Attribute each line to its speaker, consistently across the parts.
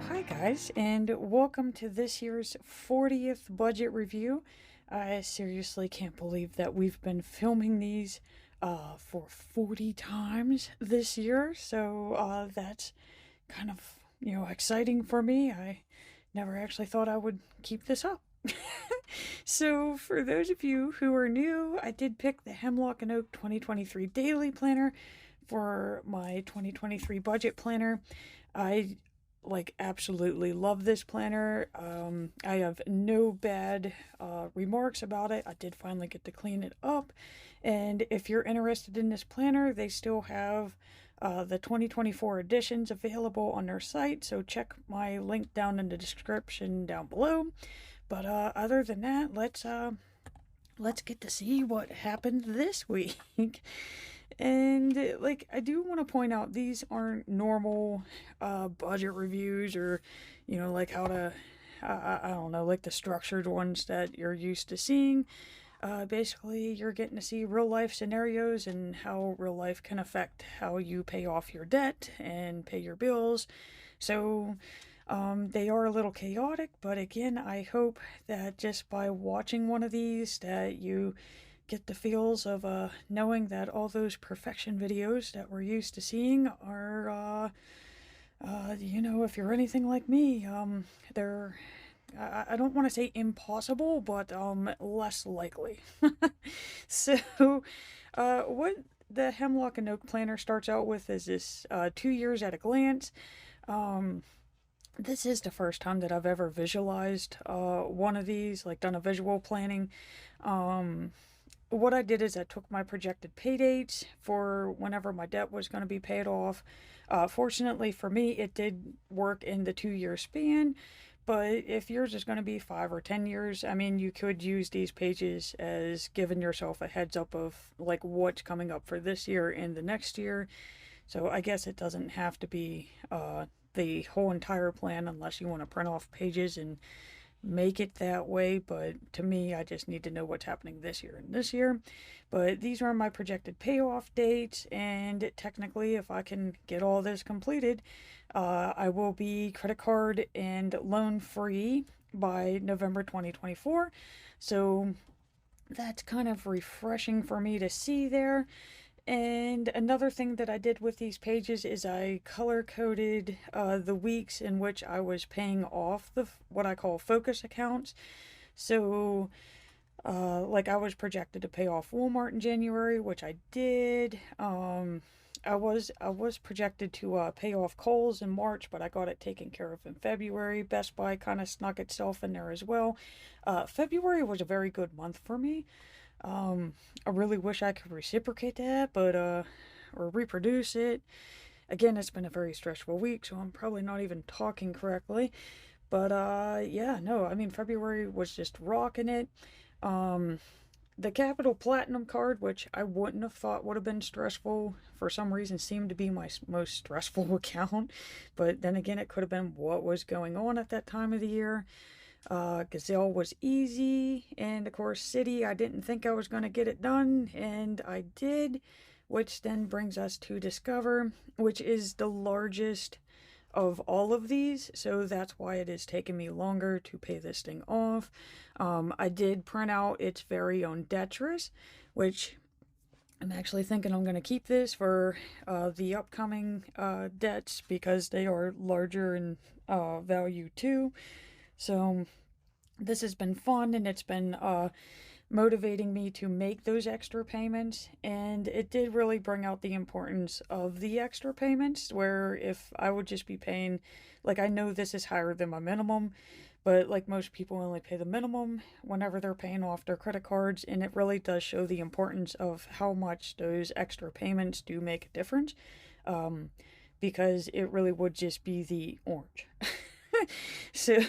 Speaker 1: Hi guys, and welcome to this year's 40th budget review. I seriously can't believe that we've been filming these for 40 times this year, so that's kind of, exciting for me. I never actually thought I would keep this up. So, for those of you who are new, I did pick the Hemlock and Oak 2023 Daily Planner for my 2023 budget planner. I absolutely love this planner. I have no bad remarks about it. I did finally get to clean it up. And if you're interested in this planner, they still have the 2024 editions available on their site. So check my link down in the description down below. But other than that, let's get to see what happened this week. And I do want to point out, these aren't normal budget reviews, or like how to I don't know, like the structured ones that you're used to seeing. Basically, you're getting to see real life scenarios and how real life can affect how you pay off your debt and pay your bills. So they are a little chaotic, but again, I hope that just by watching one of these that you get the feels of knowing that all those perfection videos that we're used to seeing are, if you're anything like me, they're, I don't want to say impossible, but less likely. So, what the Hemlock and Oak Planner starts out with is this 2 years at a glance. This is the first time that I've ever visualized one of these, like done a visual planning. What I did is I took my projected pay dates for whenever my debt was going to be paid off. Fortunately for me, it did work in the 2 year span. But if yours is going to be 5 or 10 years, I mean, you could use these pages as giving yourself a heads up of like what's coming up for this year and the next year. So I guess it doesn't have to be the whole entire plan unless you want to print off pages and make it that way. But to me, I just need to know what's happening this year and this year. But these are my projected payoff dates, and technically, if I can get all this completed, I will be credit card and loan free by November 2024. So that's kind of refreshing for me to see there. And another thing that I did with these pages is I color coded the weeks in which I was paying off the what I call focus accounts. So, I was projected to pay off Walmart in January, which I did. I was projected to pay off Kohl's in March, but I got it taken care of in February. Best Buy kind of snuck itself in there as well. February was a very good month for me. I really wish I could reciprocate that, but, or reproduce it. Again, it's been a very stressful week, so I'm probably not even talking correctly. But, yeah, no, I mean, February was just rocking it. The Capital Platinum card, which I wouldn't have thought would have been stressful, for some reason seemed to be my most stressful account. But then again, it could have been what was going on at that time of the year. Gazelle was easy, and of course City, I didn't think I was going to get it done, and I did, which then brings us to Discover, which is the largest of all of these, so that's why it has taken me longer to pay this thing off. I did print out its very own Detris, which I'm actually thinking I'm going to keep this for the upcoming debts, because they are larger in value too. So this has been fun, and it's been motivating me to make those extra payments. And it did really bring out the importance of the extra payments, where if I would just be paying, I know this is higher than my minimum, but like most people only pay the minimum whenever they're paying off their credit cards. And it really does show the importance of how much those extra payments do make a difference, because it really would just be the orange. So,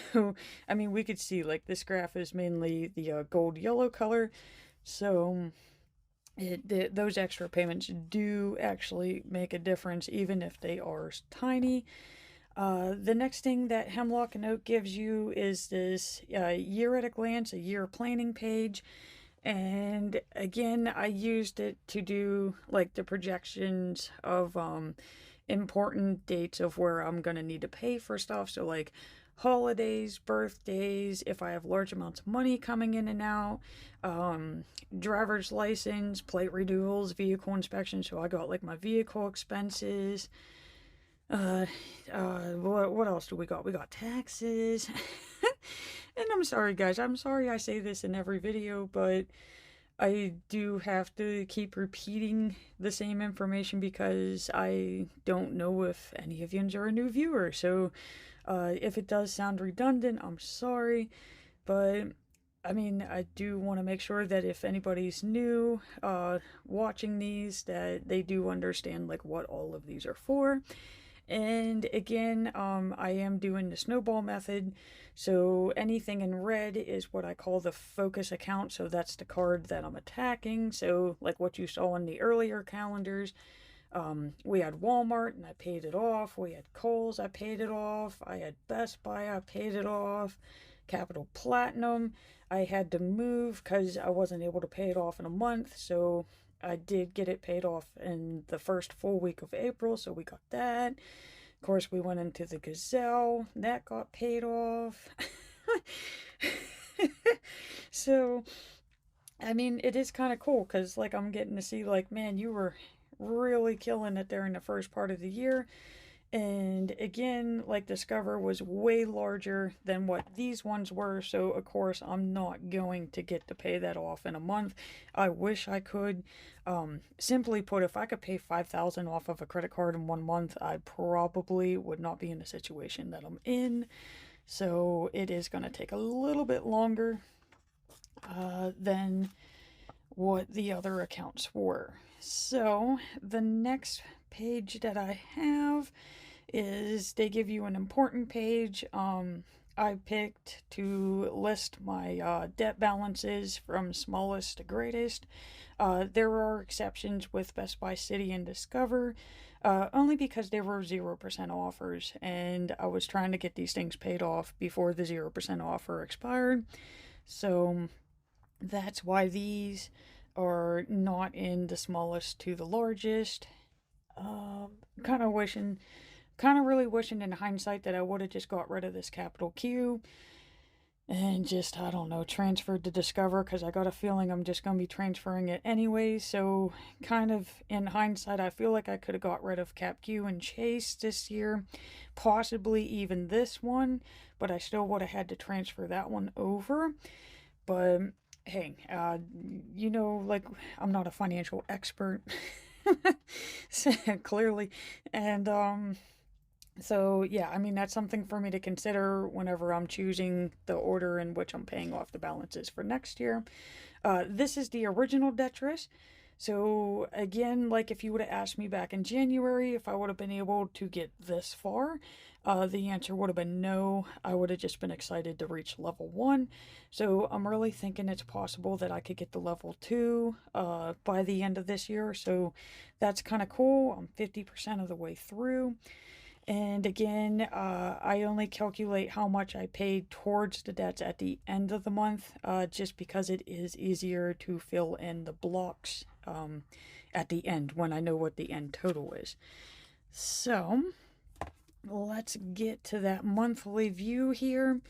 Speaker 1: I mean, we could see this graph is mainly the gold yellow color. So, those extra payments do actually make a difference, even if they are tiny. The next thing that Hemlock and Oak gives you is this year at a glance, a year planning page. And again, I used it to do the projections of important dates of where I'm gonna need to pay for stuff. So like holidays, birthdays, if I have large amounts of money coming in and out, um, driver's license, plate renewals, vehicle inspection. So I got like my vehicle expenses. Uh, what else do we got? We got taxes. And I'm sorry, guys. I'm sorry I say this in every video, but I do have to keep repeating the same information because I don't know if any of you are a new viewer. So, if it does sound redundant, I'm sorry. But, I mean, I do want to make sure that if anybody's new, watching these, that they do understand, like, what all of these are for. And again, I am doing the snowball method. So anything in red is what I call the focus account. So that's the card that I'm attacking. So like what you saw in the earlier calendars, we had Walmart and I paid it off. We had Kohl's, I paid it off. I had Best Buy, I paid it off. Capital Platinum, I had to move because I wasn't able to pay it off in a month. So I did get it paid off in the first full week of April, so we got that. Of course, we went into the Gazelle, that got paid off. So, I mean, it is kind of cool because, like, I'm getting to see, like, man, you were really killing it there in the first part of the year. And again, like Discover was way larger than what these ones were, so of course I'm not going to get to pay that off in a month. I wish I could. Simply put, if I could pay $5,000 off of a credit card in 1 month, I probably would not be in the situation that I'm in. So it is going to take a little bit longer than what the other accounts were. So the next page that I have is they give you an important page. I picked to list my debt balances from smallest to greatest. There are exceptions with Best Buy City and Discover, only because there were 0% offers, and I was trying to get these things paid off before the 0% offer expired. So that's why these are not in the smallest to the largest. Kind of wishing really wishing in hindsight that I would have just got rid of this capital Q and just, I don't know, transferred to Discover because I got a feeling I'm just going to be transferring it anyway. So, kind of in hindsight, I feel like I could have got rid of Cap Q and Chase this year, possibly even this one, but I still would have had to transfer that one over. But hey, like, I'm not a financial expert. Clearly. And so yeah, I mean that's something for me to consider whenever I'm choosing the order in which I'm paying off the balances for next year. This is the original Detris. So again, like if you would have asked me back in January if I would have been able to get this far, the answer would have been no. I would have just been excited to reach level 1. So I'm really thinking it's possible that I could get to level 2 by the end of this year. So that's kind of cool. I'm 50% of the way through. And again, I only calculate how much I paid towards the debts at the end of the month, just because it is easier to fill in the blocks at the end when I know what the end total is. So let's get to that monthly view here.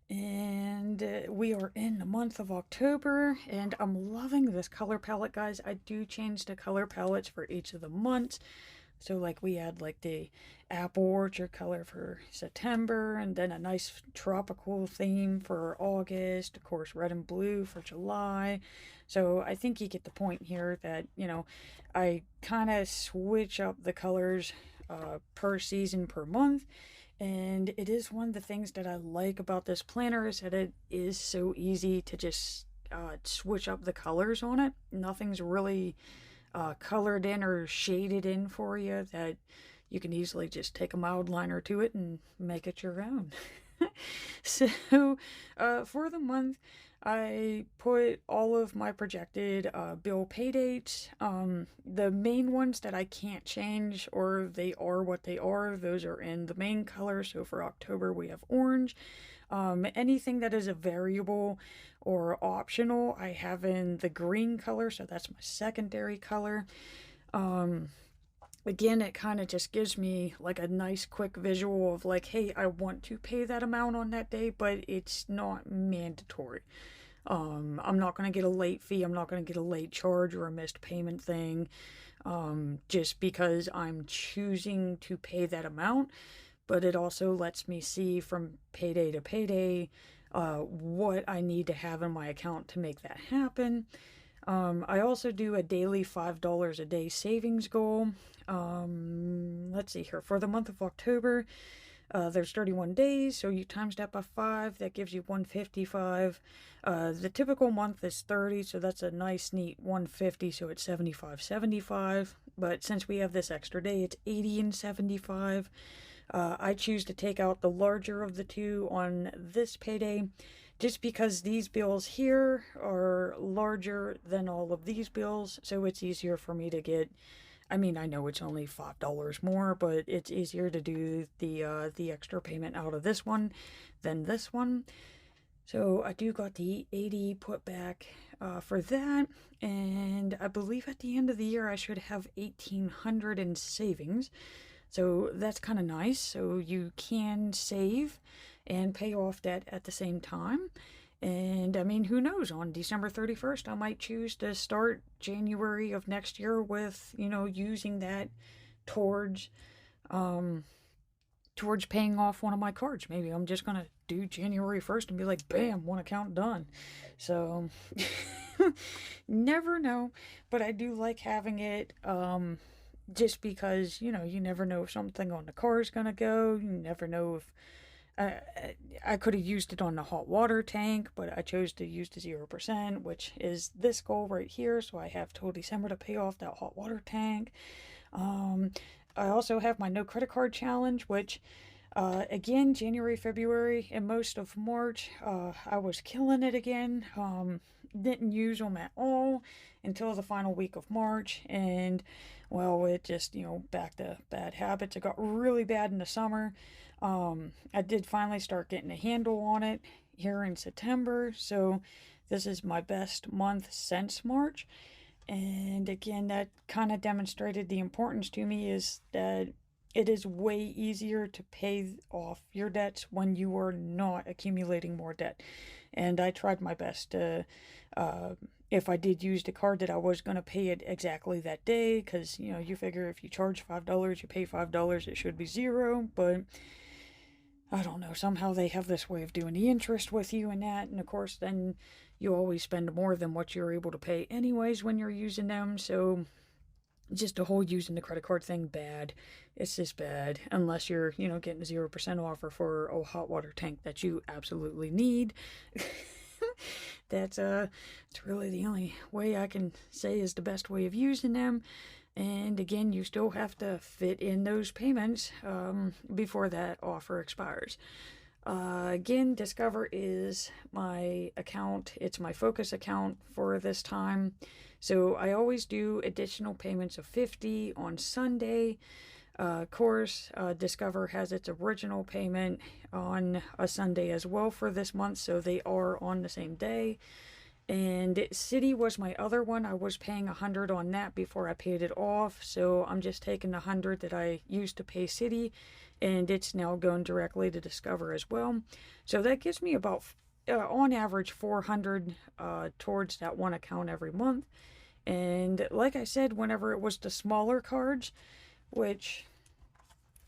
Speaker 1: And we are in the month of October, and I'm loving this color palette, guys. I do change the color palettes for each of the months. So like we had like the apple orchard color for September, and then a nice tropical theme for August, of course red and blue for July. So I think you get the point here that, I kind of switch up the colors per season, per month. And it is one of the things that I like about this planner is that it is so easy to just switch up the colors on it. Nothing's really colored in or shaded in for you, that you can easily just take a mild liner to it and make it your own. So for the month, I put all of my projected bill pay dates. The main ones that I can't change, or they are what they are, those are in the main color. So for October we have orange. Anything that is a variable or optional, I have in the green color, so that's my secondary color. again, it kind of just gives me like a nice quick visual of like, hey, I want to pay that amount on that day, but it's not mandatory. I'm not going to get a late fee. I'm not going to get a late charge or a missed payment thing, just because I'm choosing to pay that amount. But it also lets me see from payday to payday what I need to have in my account to make that happen. I also do a daily $5 a day savings goal. Let's see here. For the month of October, there's 31 days, so you times that by 5, that gives you 155. The typical month is 30, so that's a nice, neat 150, so it's 75.75. But since we have this extra day, it's 80 and 75. I choose to take out the larger of the two on this payday, just because these bills here are larger than all of these bills, so it's easier for me to get. I mean, I know it's only $5 more, but it's easier to do the extra payment out of this one than this one. So I do got the 80 put back for that, and I believe at the end of the year I should have 1,800 in savings. So that's kind of nice. So you can save and pay off debt at the same time. And I mean, who knows? On December 31st, I might choose to start January of next year with, using that towards towards paying off one of my cards. Maybe I'm just gonna do January 1st and be like, bam, one account done. So never know. But I do like having it just because, you never know if something on the car is gonna go. You never know if I could have used it on the hot water tank, but I chose to use the 0%, which is this goal right here. So I have till December to pay off that hot water tank. I also have my no credit card challenge, which, again, January, February, and most of March, I was killing it again. Didn't use them at all until the final week of March. And, well, it just, back to bad habits. It got really bad in the summer. I did finally start getting a handle on it here in September, so this is my best month since March. And again, that kind of demonstrated the importance to me is that it is way easier to pay off your debts when you are not accumulating more debt. And I tried my best to, if I did use the card, that I was going to pay it exactly that day, because, you figure if you charge $5, you pay $5, it should be zero, but I don't know, somehow they have this way of doing the interest with you and that, and of course then you always spend more than what you're able to pay anyways when you're using them, so just the whole using the credit card thing, bad. It's just bad, unless you're, getting a 0% offer for a hot water tank that you absolutely need. That's it's really the only way I can say is the best way of using them. And again, you still have to fit in those payments before that offer expires. Again, Discover is my account. It's my focus account for this time. So I always do additional payments of 50 on Sunday. Of course, Discover has its original payment on a Sunday as well for this month, so they are on the same day. And City was my other one. I was paying 100 on that before I paid it off, so I'm just taking the 100 that I used to pay City, and it's now going directly to Discover as well. So that gives me about, on average, 400 towards that one account every month. And like I said, whenever it was the smaller cards, which,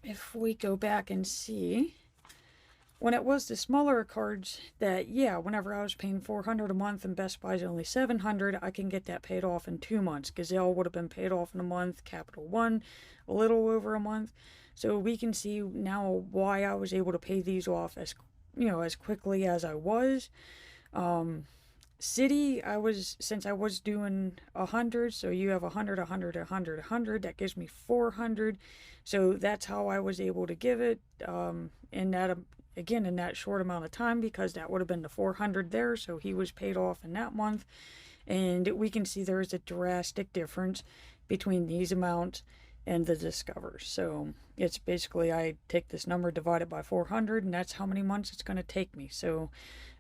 Speaker 1: if we go back and see, when it was the smaller cards that, whenever I was paying 400 a month and Best Buy's only 700, I can get that paid off in 2 months. Gazelle would have been paid off in a month, Capital One a little over a month. So we can see now why I was able to pay these off as quickly as I was. City, since I was doing 100, so you have 100, 100, 100, 100, that gives me 400. So that's how I was able to give it in that short amount of time, because that would have been the 400 there, so he was paid off in that month. And we can see there is a drastic difference between these amounts and the Discover. So it's basically I take this number, divide it by 400, and that's how many months it's going to take me. So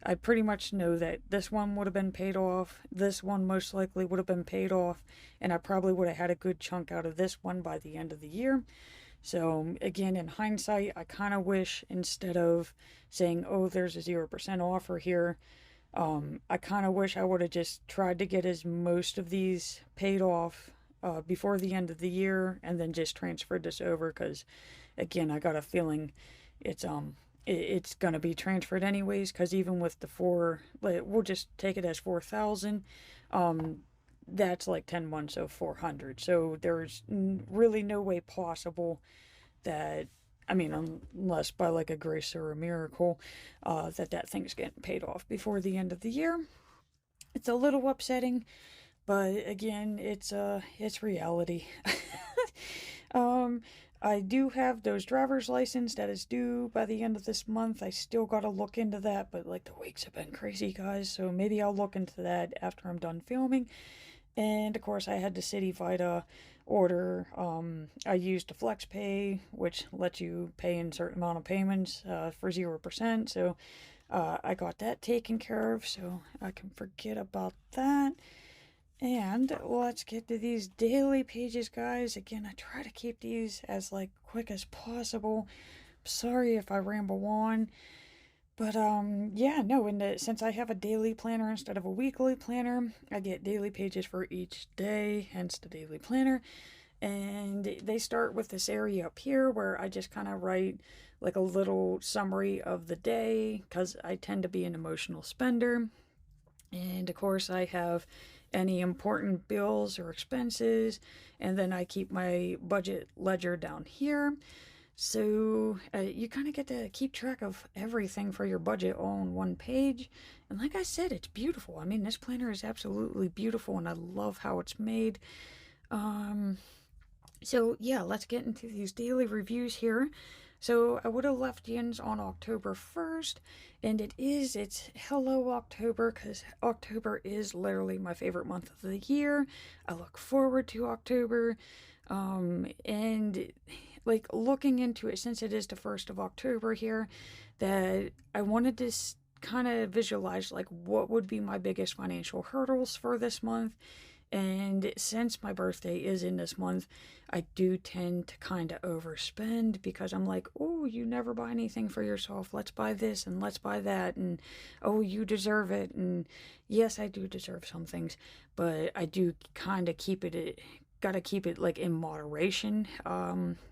Speaker 1: I pretty much know that this one would have been paid off, this one most likely would have been paid off, and I probably would have had a good chunk out of this one by the end of the year. So again, in hindsight, I kind of wish instead of saying, oh, there's a 0% offer here, I kind of wish I would have just tried to get as most of these paid off before the end of the year and then just transferred this over because again, I got a feeling it's it's gonna be transferred anyways because even with the four, we'll just take it as 4,000. Um, that's like 10 months of 400. So there's really no way possible that, I mean, unless by like a grace or a miracle, that thing's getting paid off before the end of the year. It's a little upsetting, but again, it's reality. um, I do have those driver's license that is due by the end of this month. I still gotta look into that, but like the weeks have been crazy, guys. So maybe I'll look into that after I'm done filming. And of course, I had the City Vita order. I used the FlexPay, which lets you pay in certain amount of payments for 0%. So I got that taken care of, so I can forget about that. And let's get to these daily pages, guys. Again, I try to keep these as like quick as possible. Sorry if I ramble on. But yeah, no, since I have a daily planner instead of a weekly planner, I get daily pages for each day, hence the daily planner. And they start with this area up here where I just kind of write like a little summary of the day because I tend to be an emotional spender. And of course, I have any important bills or expenses, and then I keep my budget ledger down here. So you kind of get to keep track of everything for your budget all on one page. And like I said, it's beautiful. I mean, this planner is absolutely beautiful, and I love how it's made. So yeah, let's get into these daily reviews here. So I would have left yins on October 1st, and it's Hello October, because October is literally my favorite month of the year. I look forward to October, and like looking into it, since it is the 1st of October here, that I wanted to kind of visualize like what would be my biggest financial hurdles for this month. And since my birthday is in this month, I do tend to kind of overspend because I'm like, oh, you never buy anything for yourself. Let's buy this and let's buy that. And oh, you deserve it. And yes, I do deserve some things, but I do kind of gotta keep it like in moderation.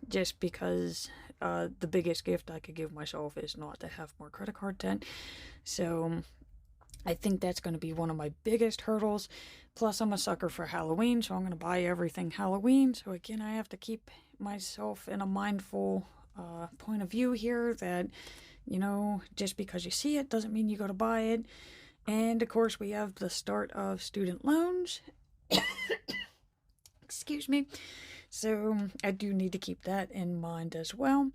Speaker 1: Just because the biggest gift I could give myself is not to have more credit card debt. So I think that's going to be one of my biggest hurdles. Plus, I'm a sucker for Halloween, so I'm going to buy everything Halloween. So again, I have to keep myself in a mindful point of view here that, you know, just because you see it doesn't mean you got to buy it. And of course, we have the start of student loans. Excuse me. So I do need to keep that in mind as well.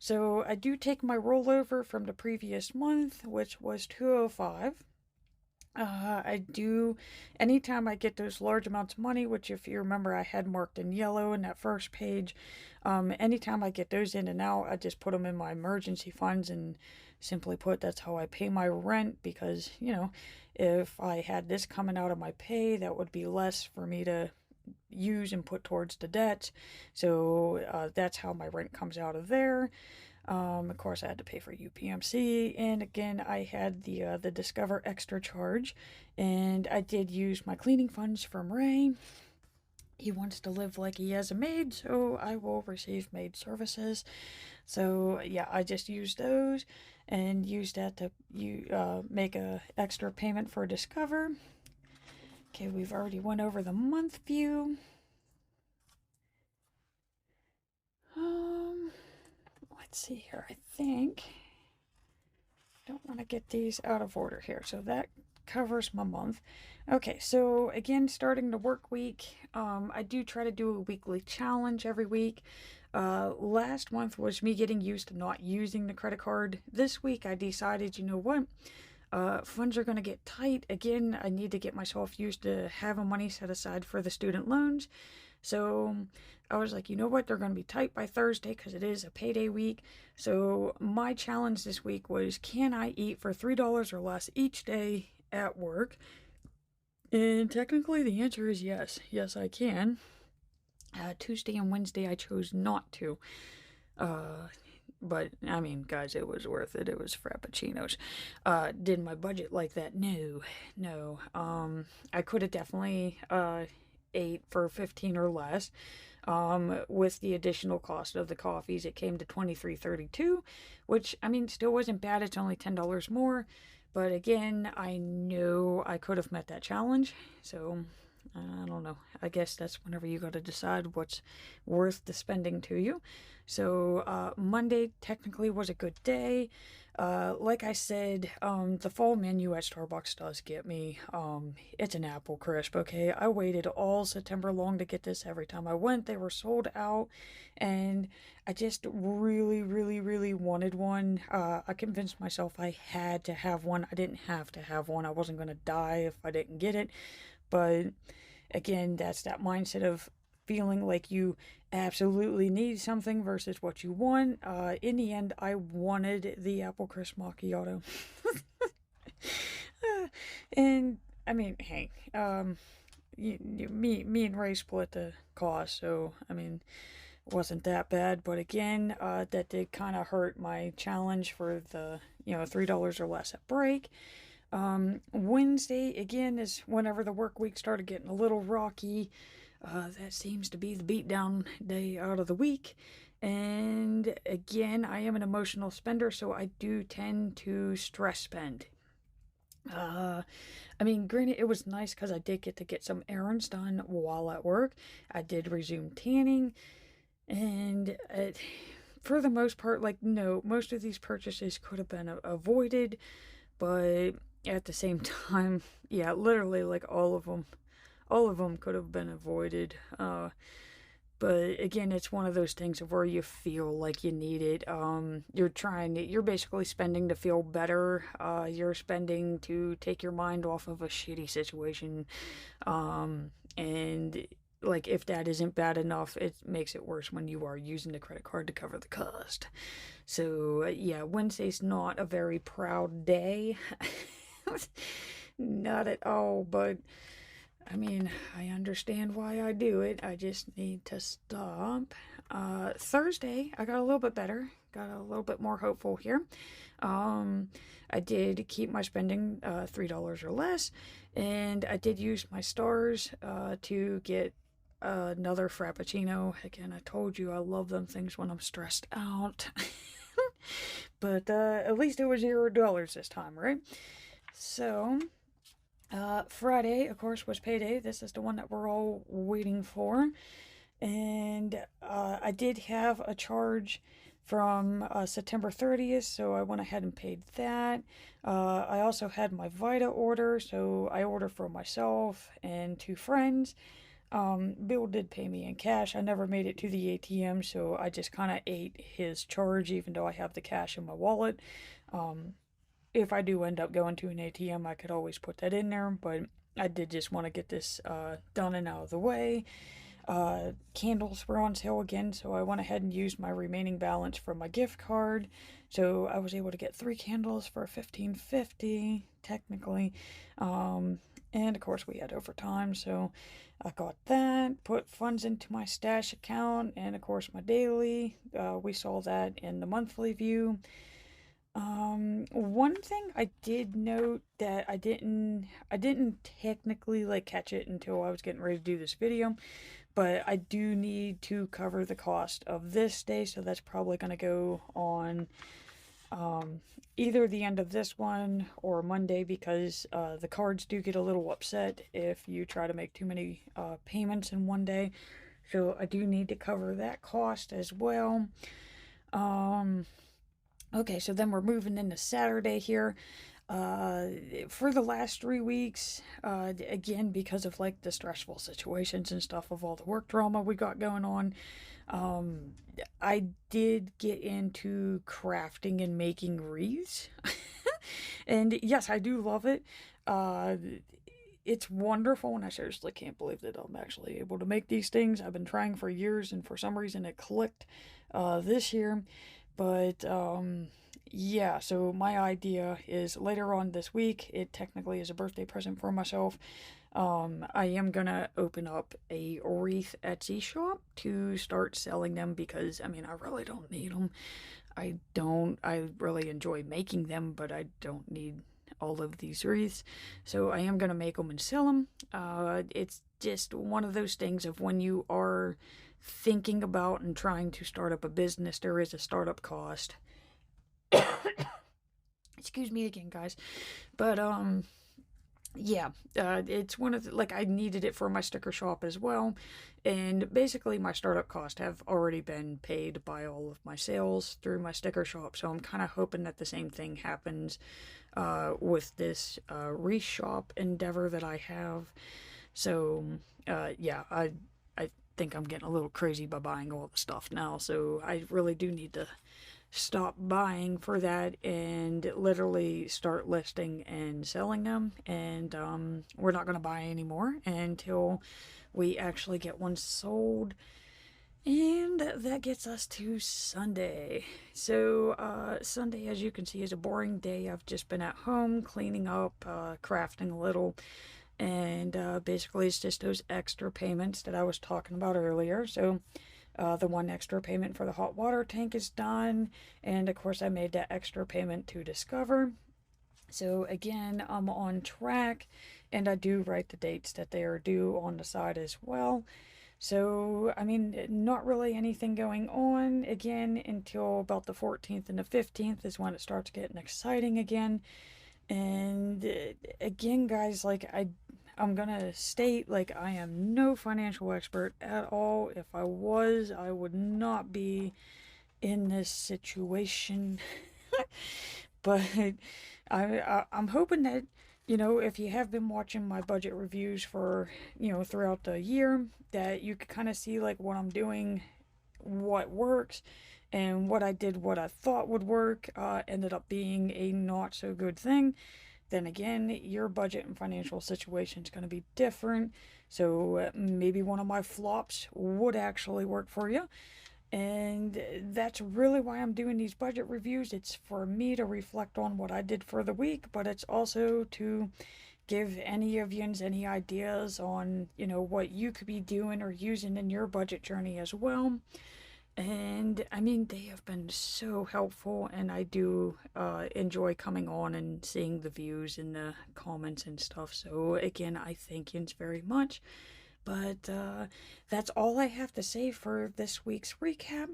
Speaker 1: So I do take my rollover from the previous month, which was 205. I do, anytime I get those large amounts of money, which if you remember I had marked in yellow in that first page, anytime I get those in and out, I just put them in my emergency funds, and simply put, that's how I pay my rent because, you know, if I had this coming out of my pay, that would be less for me to use and put towards the debt. So that's how my rent comes out of there. Of course, I had to pay for UPMC, and again, I had the Discover extra charge, and I did use my cleaning funds from Ray. He wants to live like he has a maid, so I will receive maid services. So yeah, I just used those and used that to make a extra payment for Discover. Okay, we've already went over the month view. Let's see here. I think don't want to get these out of order here. So that covers my month. Okay, so again, starting the work week, I do try to do a weekly challenge every week. Last month was me getting used to not using the credit card. This week I decided, you know what? Funds are going to get tight. Again, I need to get myself used to having money set aside for the student loans. So I was like, you know what? They're going to be tight by Thursday because it is a payday week. So my challenge this week was, can I eat for $3 or less each day at work? And technically, the answer is yes. Yes, I can. Tuesday and Wednesday, I chose not to. Uh, but I mean, guys, it was worth it. It was frappuccinos. Did my budget like that? No, no. I could have definitely ate for 15 or less. With the additional cost of the coffees, it came to 23.32, which I mean, still wasn't bad. It's only $10 more. But again, I know I could have met that challenge. So I don't know. I guess that's whenever you got to decide what's worth the spending to you. So Monday technically was a good day. Like I said, the fall menu at Starbucks does get me. It's an apple crisp, okay? I waited all September long to get this. Every time I went, they were sold out, and I just really, really, really wanted one. I convinced myself I had to have one. I didn't have to have one. I wasn't going to die if I didn't get it. But again, that's that mindset of feeling like you absolutely need something versus what you want. In the end, I wanted the apple crisp macchiato. And I mean, hey, me and Ray split the cost, so I mean, it wasn't that bad. But again, that did kind of hurt my challenge for the $3 or less at break. Wednesday again is whenever the work week started getting a little rocky. That seems to be the beatdown day out of the week. And again, I am an emotional spender, so I do tend to stress spend. I mean, granted, it was nice because I did get to get some errands done while at work. I did resume tanning, and for the most part, like, no, most of these purchases could have been avoided, but at the same time, yeah, literally, like, all of them could have been avoided. But again, it's one of those things of where you feel like you need it. You're basically spending to feel better. You're spending to take your mind off of a shitty situation. And like, if that isn't bad enough, it makes it worse when you are using the credit card to cover the cost. So, yeah, Wednesday's not a very proud day. Not at all, but I mean, I understand why I do it. I just need to stop. Thursday, I got a little bit better. Got a little bit more hopeful here. I did keep my spending $3 or less, and I did use my stars to get another frappuccino. Again, I told you I love them things when I'm stressed out. But at least it was $0 this time, right? So Friday, of course, was payday. This is the one that we're all waiting for. And I did have a charge from September 30th, so I went ahead and paid that. I also had my Vita order, so I ordered for myself and two friends. Bill did pay me in cash. I never made it to the ATM, so I just kind of ate his charge, even though I have the cash in my wallet. If I do end up going to an ATM, I could always put that in there, but I did just want to get this done and out of the way. Candles were on sale again, so I went ahead and used my remaining balance from my gift card. So I was able to get 3 candles for $15.50 technically. And of course we had overtime, so I got that, put funds into my stash account, and of course my daily. We saw that in the monthly view. One thing I did note that I didn't technically like catch it until I was getting ready to do this video, but I do need to cover the cost of this day, so that's probably going to go on either the end of this one or Monday, because the cards do get a little upset if you try to make too many payments in one day. So I do need to cover that cost as well. Okay, so then we're moving into Saturday here. For the last 3 weeks, again, because of like the stressful situations and stuff of all the work drama we got going on, I did get into crafting and making wreaths. And yes, I do love it. it's wonderful, and I seriously can't believe that I'm actually able to make these things. I've been trying for years, and for some reason it clicked this year. But yeah, so my idea is later on this week, it technically is a birthday present for myself. I am gonna open up a wreath Etsy shop to start selling them because I mean, I really don't need them. I really enjoy making them, but I don't need all of these wreaths. So I am gonna make them and sell them. It's just one of those things of when you are thinking about and trying to start up a business, there is a startup cost. Excuse me again, guys. But yeah, it's one of the, like I needed it for my sticker shop as well, and basically my startup costs have already been paid by all of my sales through my sticker shop. So I'm kind of hoping that the same thing happens with this reshop endeavor that I have. So yeah, I think I'm getting a little crazy by buying all the stuff now. So I really do need to stop buying for that and literally start listing and selling them. And we're not going to buy anymore until we actually get one sold. And that gets us to Sunday. So, Sunday, as you can see, is a boring day. I've just been at home cleaning up, crafting a little, and basically it's just those extra payments that I was talking about earlier. So, the one extra payment for the hot water tank is done, and of course, I made that extra payment to Discover. So, again, I'm on track, and I do write the dates that they are due on the side as well. So, I mean, not really anything going on again until about the 14th and the 15th is when it starts getting exciting again. And again, guys, like I'm gonna state like I am no financial expert at all. If I was, I would not be in this situation. But I'm hoping that if you have been watching my budget reviews for throughout the year, that you could kind of see like what I'm doing, what works, and what I did, what I thought would work, ended up being a not so good thing. Then again, your budget and financial situation is going to be different. So maybe one of my flops would actually work for you. And that's really why I'm doing these budget reviews. It's for me to reflect on what I did for the week, but it's also to give any of you any ideas on, what you could be doing or using in your budget journey as well. And I mean, they have been so helpful, and I do enjoy coming on and seeing the views and the comments and stuff. So, again, I thank you very much. But that's all I have to say for this week's recap.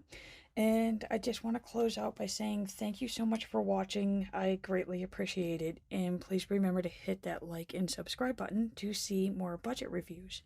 Speaker 1: And I just want to close out by saying thank you so much for watching. I greatly appreciate it. And please remember to hit that like and subscribe button to see more budget reviews.